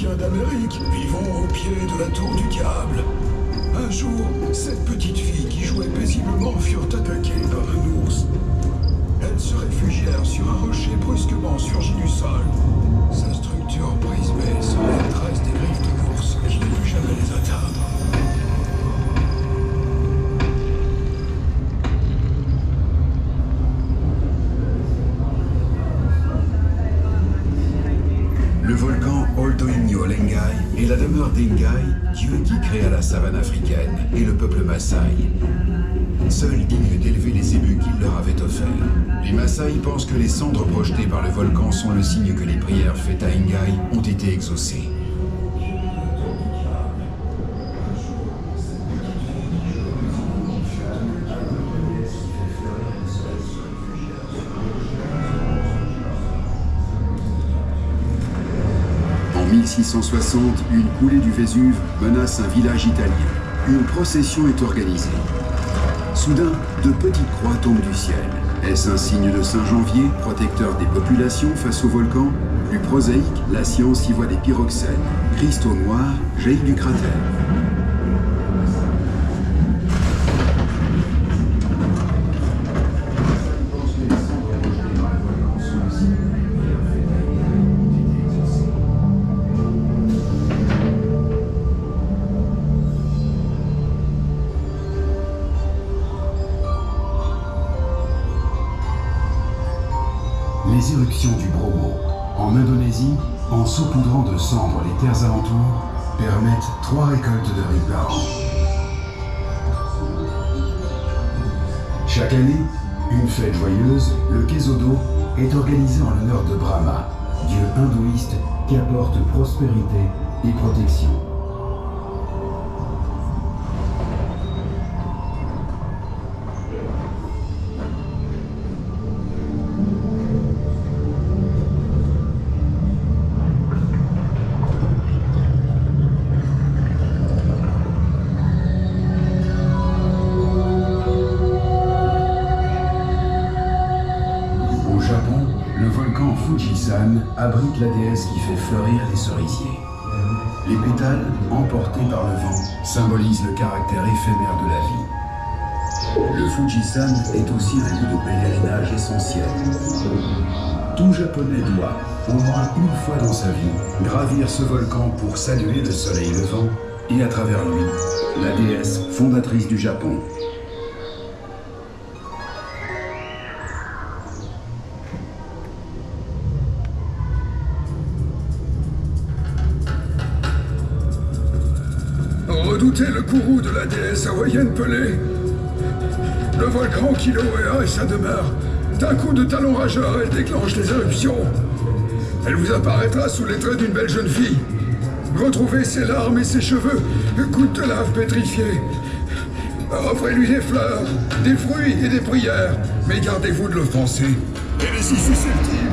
Indiens d'Amérique vivant au pied de la tour du câble. Un jour, 7 petites filles qui jouaient paisiblement furent attaquées par un ours. Elles se réfugièrent sur un rocher brusquement surgi du sol. Sa structure prismée semblait les traces des griffes de l'ours qui ne put jamais les atteindre. Le volcan Oltoinyo Lengai est la demeure d'Engai, dieu qui créa la savane africaine et le peuple Maasai. Seul digne d'élever les ébus qu'il leur avait offerts. Les Maasai pensent que les cendres projetées par le volcan sont le signe que les prières faites à Engai ont été exaucées. En 1660, une coulée du Vésuve menace un village italien. Une procession est organisée. Soudain, de petites croix tombent du ciel. Est-ce un signe de Saint-Janvier, protecteur des populations face au volcan? Plus prosaïque, la science y voit des pyroxènes. Cristaux noirs jaillit du cratère. Les éruptions du Bromo, en Indonésie, en saupoudrant de cendres les terres alentours, permettent 3 récoltes de riz par an. Chaque année, une fête joyeuse, le Kesodo, est organisée en l'honneur de Brahma, dieu hindouiste qui apporte prospérité et protection. Le volcan Fujisan abrite la déesse qui fait fleurir les cerisiers. Les pétales, emportés par le vent, symbolisent le caractère éphémère de la vie. Le Fujisan est aussi un lieu de pèlerinage essentiel. Tout Japonais doit, au moins une fois dans sa vie, gravir ce volcan pour saluer le soleil levant et à travers lui, la déesse fondatrice du Japon. Redoutez le courroux de la déesse hawaïenne pelée. Le volcan Kilauea est sa demeure. D'un coup de talon rageur, elle déclenche les éruptions. Elle vous apparaîtra sous les traits d'une belle jeune fille. Retrouvez ses larmes et ses cheveux, gouttes de lave pétrifiées. Offrez-lui des fleurs, des fruits et des prières, mais gardez-vous de l'offenser. Elle est si susceptible.